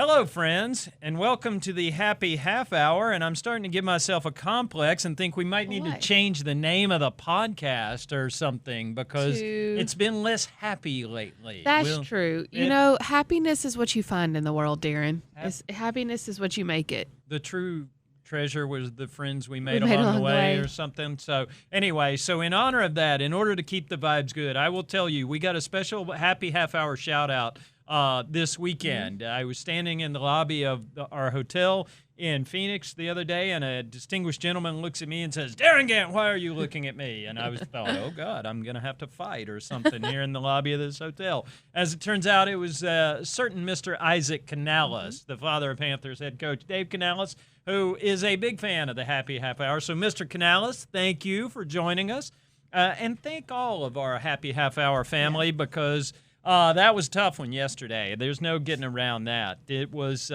Hello, friends, and welcome to the Happy Half Hour. And I'm starting to give myself a complex and think we might need to change the name of the podcast or something because it's been less happy lately. That's true. Happiness is what you find in the world, Darin. Happiness is what you make it. The true treasure was the friends we made along the way or something. So anyway, in honor of that, in order to keep the vibes good, I will tell you, we got a special Happy Half Hour shout out this weekend. Mm-hmm. I was standing in the lobby of our hotel in Phoenix the other day, and a distinguished gentleman looks at me and says, "Darin Gant, why are you looking at me?" And I thought, oh, God, I'm going to have to fight or something here in the lobby of this hotel. As it turns out, it was certain Mr. Isaac Canales, the father of Panthers head coach Dave Canales, who is a big fan of the Happy Half Hour. So, Mr. Canales, thank you for joining us. And thank all of our Happy Half Hour family because that was a tough one yesterday. There's no getting around that. It was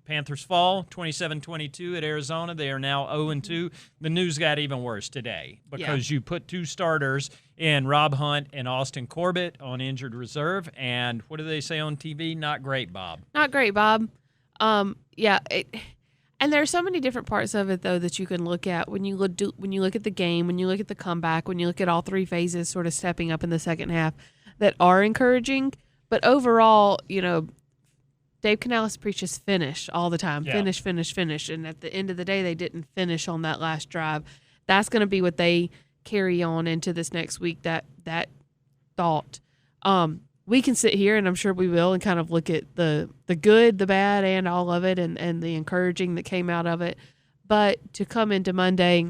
Panthers fall, 27-22 at Arizona. They are now 0-2. The news got even worse today because you put two starters in Rob Hunt and Austin Corbett on injured reserve. And what do they say on TV? Not great, Bob. Not great, Bob. And there are so many different parts of it, though, that you can look at when you look at the game, when you look at the comeback, when you look at all three phases sort of stepping up in the second half that are encouraging. But overall, Dave Canales preaches finish all the time. Yeah. Finish, finish, finish. And at the end of the day, they didn't finish on that last drive. That's going to be what they carry on into this next week, that thought. We can sit here, and I'm sure we will, and kind of look at the good, the bad, and all of it, and the encouraging that came out of it. But to come into Monday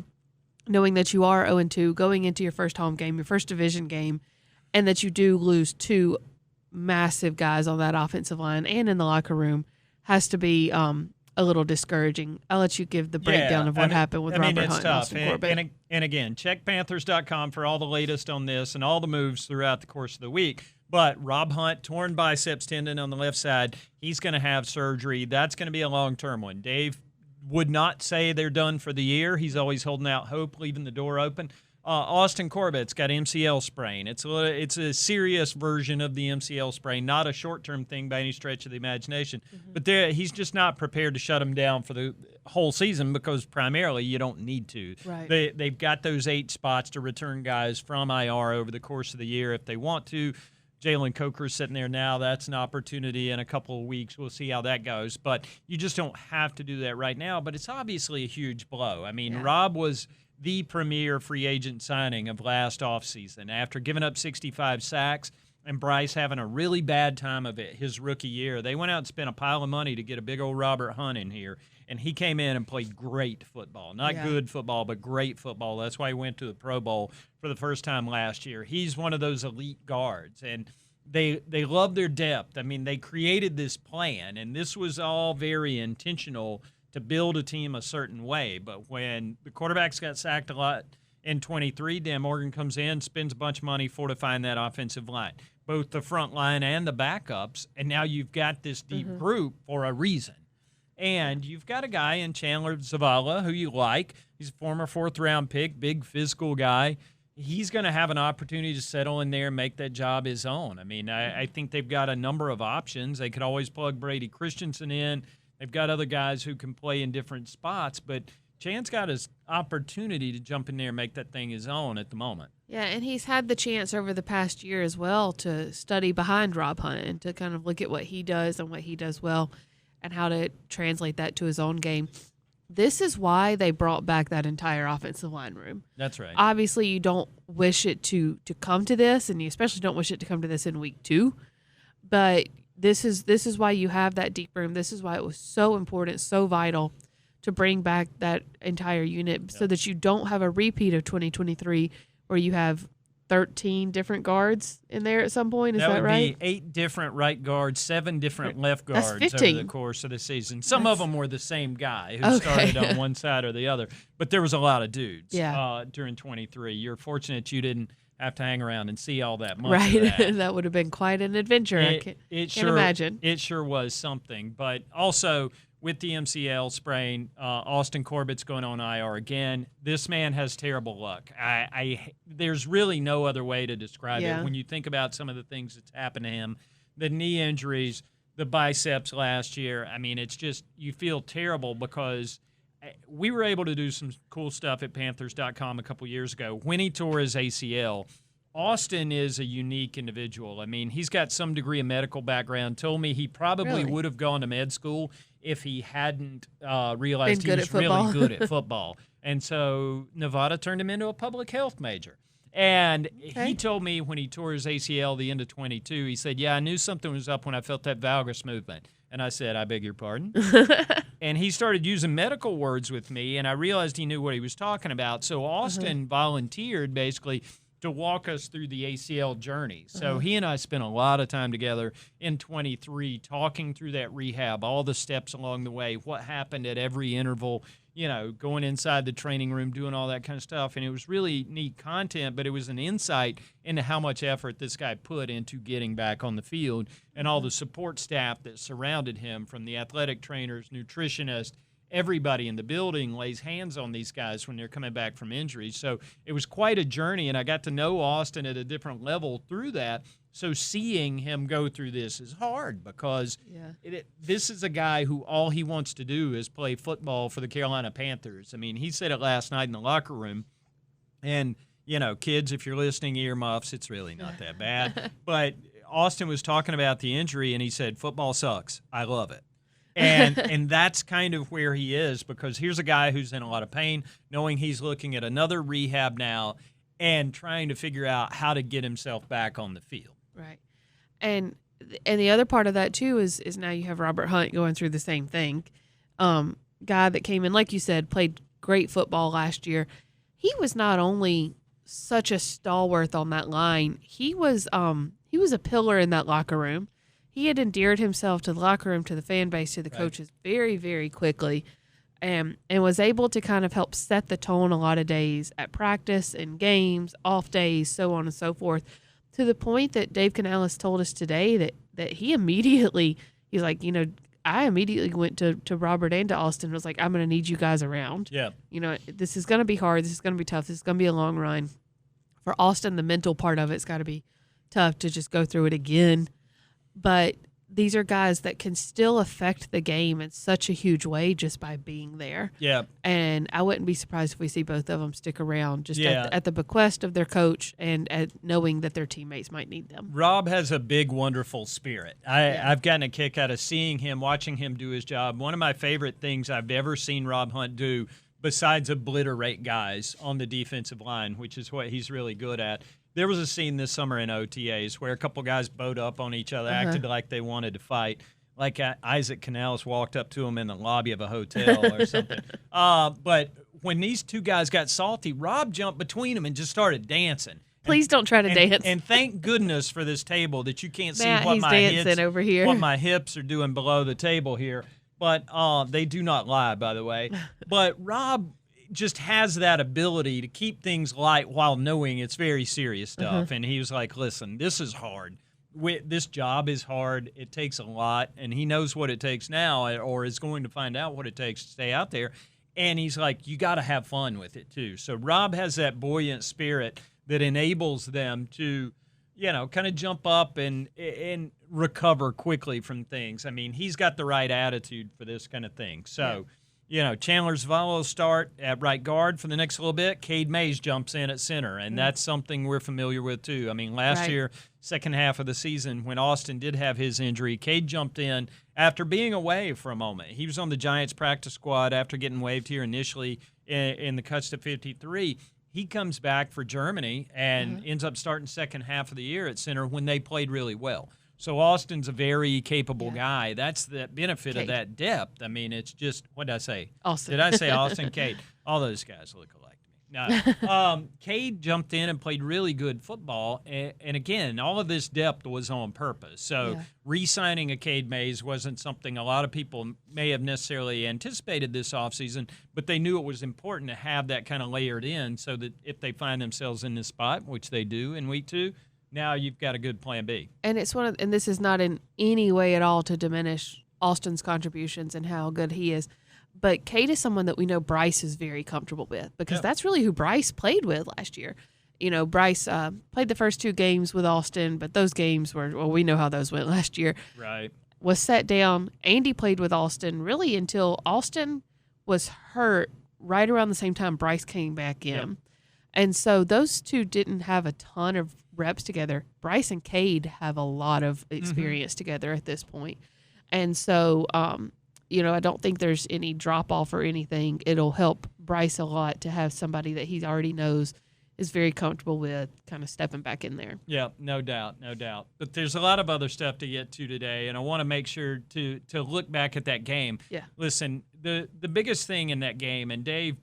knowing that you are 0-2, going into your first home game, your first division game, and that you do lose two massive guys on that offensive line and in the locker room has to be a little discouraging. I'll let you give the breakdown of what happened with Robert Hunt and Austin Corbett. And again, check Panthers.com for all the latest on this and all the moves throughout the course of the week. But Rob Hunt, torn biceps tendon on the left side, he's going to have surgery. That's going to be a long-term one. Dave would not say they're done for the year. He's always holding out hope, leaving the door open. Austin Corbett's got MCL sprain. It's a serious version of the MCL sprain, not a short-term thing by any stretch of the imagination. Mm-hmm. But he's just not prepared to shut him down for the whole season because primarily you don't need to. Right. They've got those 8 spots to return guys from IR over the course of the year if they want to. Jalen Coker's sitting there now. That's an opportunity in a couple of weeks. We'll see how that goes. But you just don't have to do that right now. But it's obviously a huge blow. I mean, Rob was the premier free agent signing of last offseason after giving up 65 sacks and Bryce having a really bad time of it his rookie year. They went out and spent a pile of money to get a big old Robert Hunt in here, and he came in and played great football. Not good football, but great football. That's why he went to the Pro Bowl for the first time last year. He's one of those elite guards, and they love their depth. I mean, they created this plan, and this was all very intentional to build a team a certain way. But when the quarterbacks got sacked a lot in 23, Dan Morgan comes in, spends a bunch of money fortifying that offensive line, both the front line and the backups, and now you've got this deep group for a reason. And you've got a guy in Chandler Zavala who you like. He's a former 4th-round pick, big physical guy. He's going to have an opportunity to settle in there and make that job his own. I mean, I think they've got a number of options. They could always plug Brady Christensen in. They've got other guys who can play in different spots, but Chan's got his opportunity to jump in there and make that thing his own at the moment. Yeah, and he's had the chance over the past year as well to study behind Rob Hunt and to kind of look at what he does and what he does well and how to translate that to his own game. This is why they brought back that entire offensive line room. That's right. Obviously, you don't wish it to come to this, and you especially don't wish it to come to this in week 2. But this is why you have that deep room. This is why it was so important, so vital to bring back that entire unit so that you don't have a repeat of 2023 where you have 13 different guards in there at some point. Is that right? That would be 8 different right guards, 7 different left guards over the course of the season. Some of them were the same guy who started on one side or the other. But there was a lot of dudes during 23. You're fortunate you didn't have to hang around and see all that much. Right. That would have been quite an adventure. I can't imagine. It sure was something. But also, with the MCL sprain, Austin Corbett's going on IR again. This man has terrible luck. There's really no other way to describe it. When you think about some of the things that's happened to him, the knee injuries, the biceps last year. I mean, it's just you feel terrible because we were able to do some cool stuff at Panthers.com a couple years ago. When he tore his ACL, Austin is a unique individual. I mean, he's got some degree of medical background. Told me he probably would have gone to med school if he hadn't realized he was really good at football. And so Nevada turned him into a public health major. And he told me when he tore his ACL the end of 22, he said, I knew something was up when I felt that valgus movement. And I said, I beg your pardon? And he started using medical words with me, and I realized he knew what he was talking about. So Austin volunteered basically to walk us through the ACL journey. So he and I spent a lot of time together in 23 talking through that rehab, all the steps along the way, what happened at every interval, going inside the training room, doing all that kind of stuff. And it was really neat content, but it was an insight into how much effort this guy put into getting back on the field and all the support staff that surrounded him, from the athletic trainers, nutritionists. Everybody in the building lays hands on these guys when they're coming back from injuries. So it was quite a journey, and I got to know Austin at a different level through that. So seeing him go through this is hard because this is a guy who all he wants to do is play football for the Carolina Panthers. I mean, he said it last night in the locker room. And, kids, if you're listening, earmuffs, it's really not that bad. But Austin was talking about the injury, and he said, football sucks. I love it. And that's kind of where he is, because here's a guy who's in a lot of pain, knowing he's looking at another rehab now and trying to figure out how to get himself back on the field. Right. And the other part of that, too, is now you have Robert Hunt going through the same thing. Guy that came in, like you said, played great football last year. He was not only such a stalwart on that line, he was a pillar in that locker room. He had endeared himself to the locker room, to the fan base, to the coaches very, very quickly, and was able to kind of help set the tone a lot of days at practice and games, off days, so on and so forth, to the point that Dave Canales told us today that he immediately, he's like, I immediately went to Robert and to Austin and was like, I'm going to need you guys around. Yeah. This is going to be hard. This is going to be tough. This is going to be a long run. For Austin, the mental part of it's got to be tough to just go through it again. But these are guys that can still affect the game in such a huge way just by being there. Yeah. And I wouldn't be surprised if we see both of them stick around just at the bequest of their coach and at knowing that their teammates might need them. Rob has a big, wonderful spirit. I've gotten a kick out of seeing him, watching him do his job. One of my favorite things I've ever seen Rob Hunt do, besides obliterate guys on the defensive line, which is what he's really good at. There was a scene this summer in OTAs where a couple guys bowed up on each other, acted like they wanted to fight. Like Isaac Canales walked up to him in the lobby of a hotel or something. But when these two guys got salty, Rob jumped between them and just started dancing. Please don't try to dance. And thank goodness for this table that you can't see Matt, what he's my dancing hips, over here. what my hips are doing below the table here. But they do not lie, by the way. But Rob just has that ability to keep things light while knowing it's very serious stuff. And he was like, listen, this is hard. This job is hard. It takes a lot. And he knows what it takes now, or is going to find out what it takes to stay out there. And he's like, you got to have fun with it, too. So Rob has that buoyant spirit that enables them to, kind of jump up and recover quickly from things. I mean, he's got the right attitude for this kind of thing. So, Chandler Zavala will start at right guard for the next little bit. Cade Mays jumps in at center, and that's something we're familiar with too. I mean, last year, second half of the season, when Austin did have his injury, Cade jumped in after being away for a moment. He was on the Giants practice squad after getting waived here initially in the cuts to 53. He comes back for Germany and ends up starting second half of the year at center when they played really well. So Austin's a very capable guy. That's the benefit of that depth. I mean, it's just, what did I say? Austin. Did I say Austin? Cade. All those guys look alike to me. No. Cade jumped in and played really good football. And again, all of this depth was on purpose. So re-signing a Cade Mays wasn't something a lot of people may have necessarily anticipated this offseason, but they knew it was important to have that kind of layered in so that if they find themselves in this spot, which they do in week 2, now you've got a good plan B. And it's and this is not in any way at all to diminish Austin's contributions and how good he is. But Cade is someone that we know Bryce is very comfortable with because that's really who Bryce played with last year. Bryce played the first 2 games with Austin, but those games were, we know how those went last year. Right. was set down. Andy played with Austin really until Austin was hurt right around the same time Bryce came back in. Yep. And so those two didn't have a ton of reps together. Bryce and Cade have a lot of experience together at this point. And so, I don't think there's any drop-off or anything. It'll help Bryce a lot to have somebody that he already knows is very comfortable with kind of stepping back in there. Yeah, no doubt. But there's a lot of other stuff to get to today, and I want to make sure to look back at that game. Yeah. Listen, the biggest thing in that game, and Dave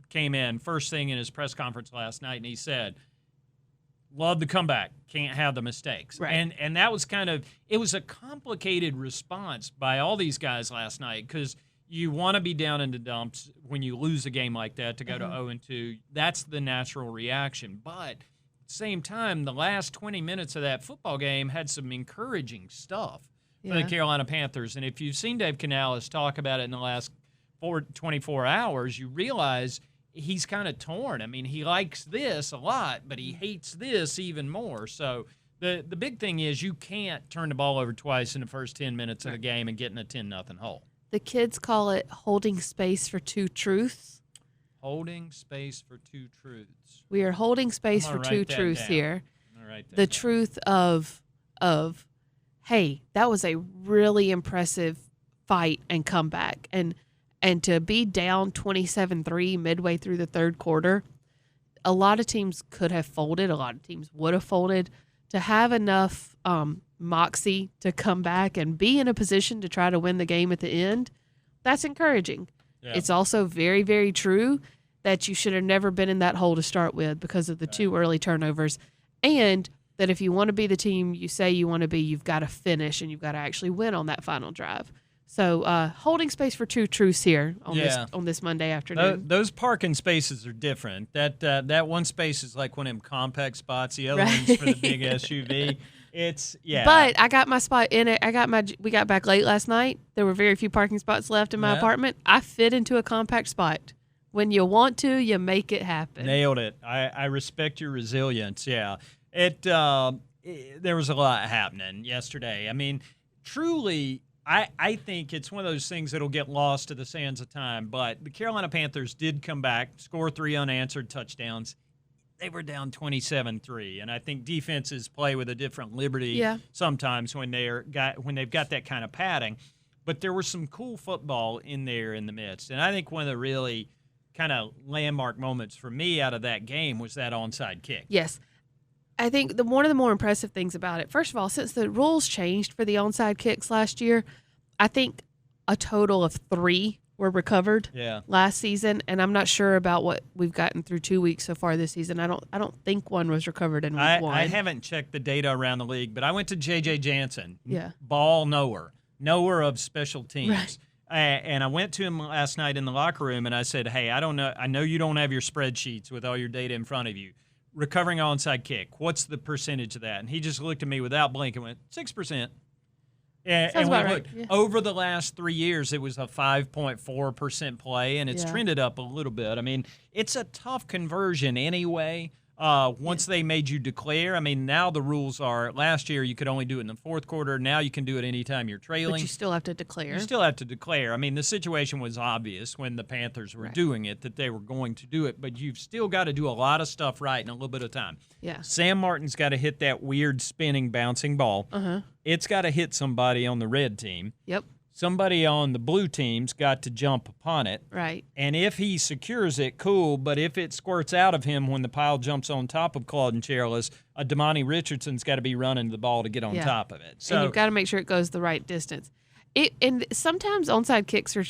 came in first thing in his press conference last night, and he said, love the comeback, can't have the mistakes. Right. And that was it was a complicated response by all these guys last night because you want to be down in the dumps when you lose a game like that to go to 0-2. That's the natural reaction. But at the same time, the last 20 minutes of that football game had some encouraging stuff for the Carolina Panthers. And if you've seen Dave Canales talk about it in the last 24 hours, you realize he's kind of torn. I mean, he likes this a lot, but he hates this even more. So the big thing is you can't turn the ball over twice in the first 10 minutes of the game and get in a 10-0 hole. The kids call it holding space for two truths. Holding space for two truths. We are holding space for two truths down. here. The truth of, hey, that was a really impressive fight and comeback. And to be down 27-3 midway through the third quarter, a lot of teams could have folded. A lot of teams would have folded. To have enough moxie to come back and be in a position to try to win the game at the end, that's encouraging. Yeah. It's also very, very true that you should have never been in that hole to start with because of the two early turnovers, and that if you want to be the team you say you want to be, you've got to finish and you've got to actually win on that final drive. So holding space for two truths here on this Monday afternoon. Those parking spaces are different. That one space is like one of them compact spots. The other one's for the big SUV. But I got my spot in it. We got back late last night. There were very few parking spots left in my apartment. I fit into a compact spot. When you want to, you make it happen. Nailed it. I respect your resilience. Yeah. There was a lot happening yesterday. I mean, truly, I think it's one of those things that'll get lost to the sands of time. But the Carolina Panthers did come back, score 3 unanswered touchdowns. They were down 27-3, and I think defenses play with a different liberty sometimes when they've got that kind of padding. But there was some cool football in there in the midst, and I think one of the really kind of landmark moments for me out of that game was that onside kick. Yes. I think one of the more impressive things about it, first of all, since the rules changed for the onside kicks last year, I think a total of 3 were recovered last season, and I'm not sure about what we've gotten through 2 weeks so far this season. I don't think one was recovered in week 1. I haven't checked the data around the league, but I went to J.J. Jansen, ball knower of special teams. Right. And I went to him last night in the locker room, and I said, hey, I know you don't have your spreadsheets with all your data in front of you. Recovering onside kick, what's the percentage of that? And he just looked at me without blinking and went, 6%. And we looked, over the last 3 years, it was a 5.4% play, and it's trended up a little bit. I mean, it's a tough conversion anyway. Once they made you declare, I mean, now the rules are, last year you could only do it in the fourth quarter. Now you can do it anytime you're trailing. But you still have to declare. You still have to declare. I mean, the situation was obvious when the Panthers were doing it that they were going to do it, but you've still got to do a lot of stuff right in a little bit of time. Yeah. Sam Martin's got to hit that weird spinning, bouncing ball. It's got to hit somebody on the red team. Yep. Somebody on the blue team's got to jump upon it. Right. And if he secures it, cool. But if it squirts out of him when the pile jumps on top of Claude and Cheryl's, Damani Richardson's got to be running the ball to get on top of it. So and you've got to make sure it goes the right distance. And sometimes onside kicks are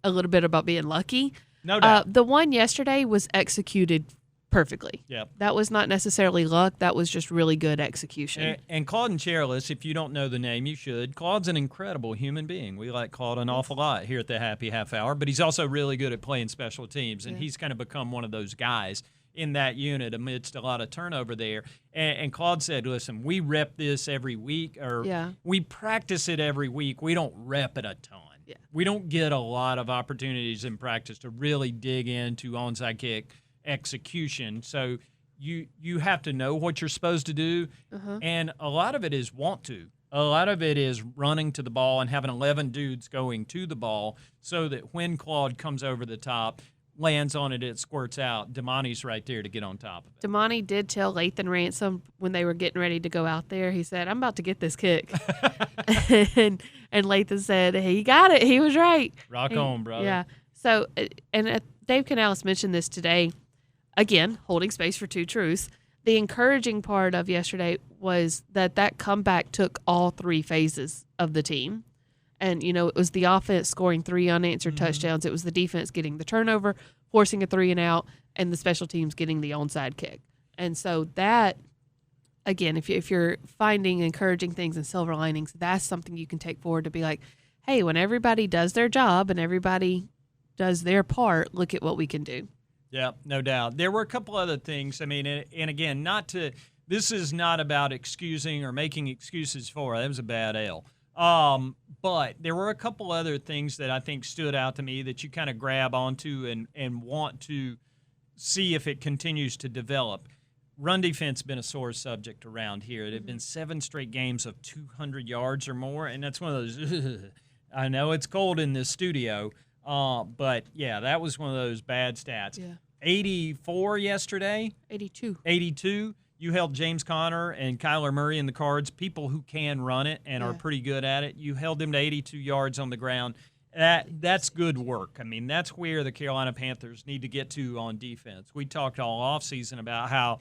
a little bit about being lucky. No doubt. The one yesterday was executed perfectly. Yep. That was not necessarily luck. That was just really good execution. And Claude and Cherilus, if you don't know the name, you should. Claude's an incredible human being. We like Claude an awful lot here at the Happy Half Hour, but he's also really good at playing special teams, and he's kind of become one of those guys in that unit amidst a lot of turnover there. And Claude said, listen, we rep this every week, or we practice it every week. We don't rep it a ton. Yeah. We don't get a lot of opportunities in practice to really dig into onside kick execution. So you have to know what you're supposed to do, and a lot of it is want to. A lot of it is running to the ball and having 11 dudes going to the ball so that when Claude comes over the top, lands on it, it squirts out. Damani's right there to get on top of it. Damani did tell Lathan Ransom when they were getting ready to go out there, he said, I'm about to get this kick. and Lathan said, he got it. He was right. Rock on, brother. Yeah. So, and Dave Canales mentioned this today, again, holding space for two truths. The encouraging part of yesterday was that comeback took all three phases of the team. And, it was the offense scoring 3 unanswered touchdowns. It was the defense getting the turnover, forcing a 3-and-out, and the special teams getting the onside kick. And so that, again, if you're finding encouraging things and silver linings, that's something you can take forward to be like, hey, when everybody does their job and everybody does their part, look at what we can do. Yeah, no doubt. There were a couple other things. I mean, and again, this is not about excusing or making excuses for. That was a bad L. But there were a couple other things that I think stood out to me that you kind of grab onto and want to see if it continues to develop. Run defense has been a sore subject around here. It had been 7 straight games of 200 yards or more, and that's one of those, I know it's cold in this studio, but, yeah, that was one of those bad stats. Yeah. 84 yesterday. 82. You held James Conner and Kyler Murray in the Cards, people who can run it and are pretty good at it. You held them to 82 yards on the ground. That's good work. I mean, that's where the Carolina Panthers need to get to on defense. We talked all offseason about how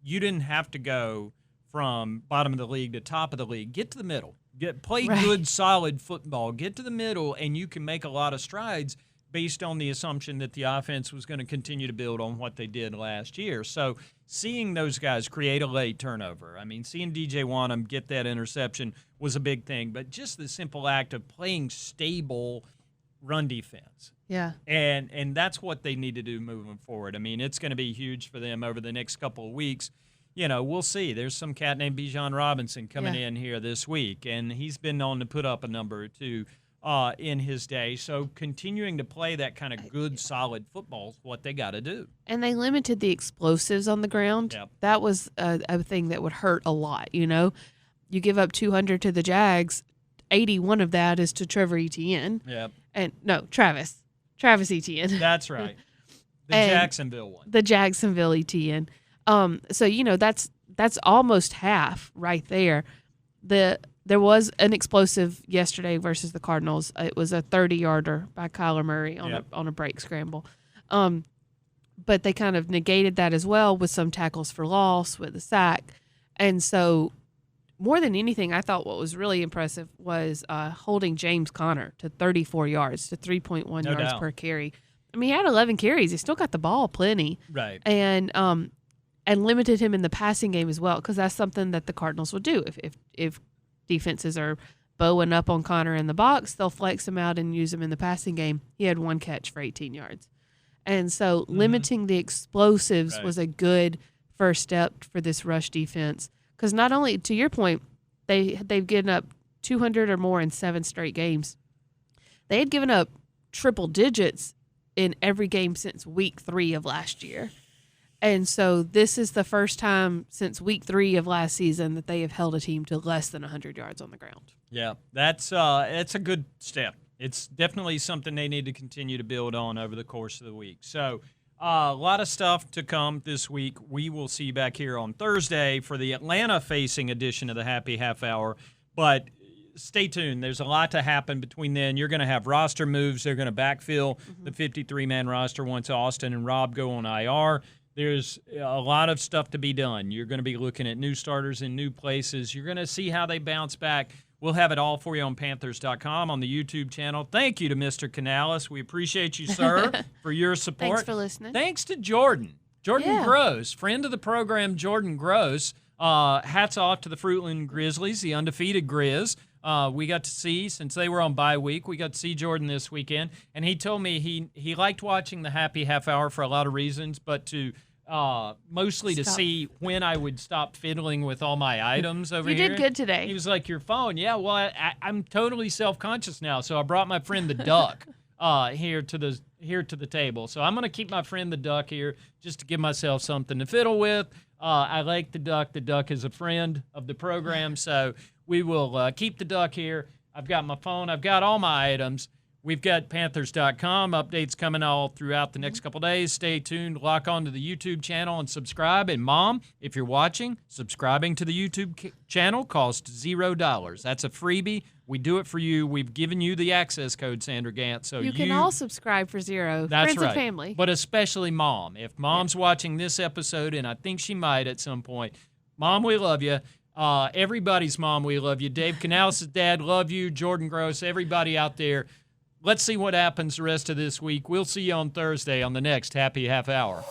you didn't have to go from bottom of the league to top of the league. Get to the middle. Play good, solid football. Get to the middle, and you can make a lot of strides based on the assumption that the offense was going to continue to build on what they did last year. So seeing those guys create a late turnover, I mean, seeing DJ Wanham get that interception was a big thing, but just the simple act of playing stable run defense. Yeah. And that's what they need to do moving forward. I mean, it's going to be huge for them over the next couple of weeks. We'll see. There's some cat named Bijan Robinson coming in here this week, and he's been known to put up a number or two in his day. So continuing to play that kind of good, solid football is what they got to do. And they limited the explosives on the ground. Yep. That was a thing that would hurt a lot, You give up 200 to the Jags, 81 of that is to Trevor Etienne. Yep. And no, Travis Etienne. That's right. The Jacksonville one. The Jacksonville Etienne. So, that's almost half right there. There was an explosive yesterday versus the Cardinals. It was a 30-yarder by Kyler Murray on a break scramble. But they kind of negated that as well with some tackles for loss, with a sack. And so more than anything, I thought what was really impressive was holding James Conner to 34 yards, to 3.1 yards per carry. I mean, he had 11 carries. He still got the ball plenty. Right. And limited him in the passing game as well, because that's something that the Cardinals would do. If defenses are bowing up on Conner in the box, they'll flex him out and use him in the passing game. He had 1 catch for 18 yards. And so limiting the explosives was a good first step for this rush defense. Because not only, to your point, they've given up 200 or more in 7 straight games. They had given up triple digits in every game since week 3 of last year. And so this is the first time since week 3 of last season that they have held a team to less than 100 yards on the ground. Yeah, that's a good step. It's definitely something they need to continue to build on over the course of the week. So a lot of stuff to come this week. We will see you back here on Thursday for the Atlanta-facing edition of the Happy Half Hour. But stay tuned. There's a lot to happen between then. You're going to have roster moves. They're going to backfill the 53-man roster once Austin and Rob go on IR. There's a lot of stuff to be done. You're going to be looking at new starters in new places. You're going to see how they bounce back. We'll have it all for you on Panthers.com, on the YouTube channel. Thank you to Mr. Canales. We appreciate you, sir, for your support. Thanks for listening. Thanks to Jordan Gross, friend of the program, Jordan Gross. Hats off to the Fruitland Grizzlies, the undefeated Grizz. We got to see, since they were on bye week, we got to see Jordan this weekend. And he told me he liked watching the Happy Half Hour for a lot of reasons, but to mostly to see when I would stop fiddling with all my items over here. You did good today. He was like, your phone. Yeah, well, I'm totally self-conscious now, so I brought my friend the duck here to the table. So I'm going to keep my friend the duck here just to give myself something to fiddle with. I like the duck. The duck is a friend of the program, so We will keep the duck here. I've got my phone. I've got all my items. We've got Panthers.com updates coming all throughout the next couple days. Stay tuned. Lock on to the YouTube channel and subscribe. And, Mom, if you're watching, subscribing to the YouTube channel costs $0. That's a freebie. We do it for you. We've given you the access code, Sandra Gant. So you can all subscribe for $0. That's Friends right. and family. But especially Mom. If Mom's watching this episode, and I think she might at some point, Mom, we love you. Everybody's mom, we love you. Dave Canales' dad, love you. Jordan Gross, everybody out there. Let's see what happens the rest of this week. We'll see you on Thursday on the next Happy Half Hour.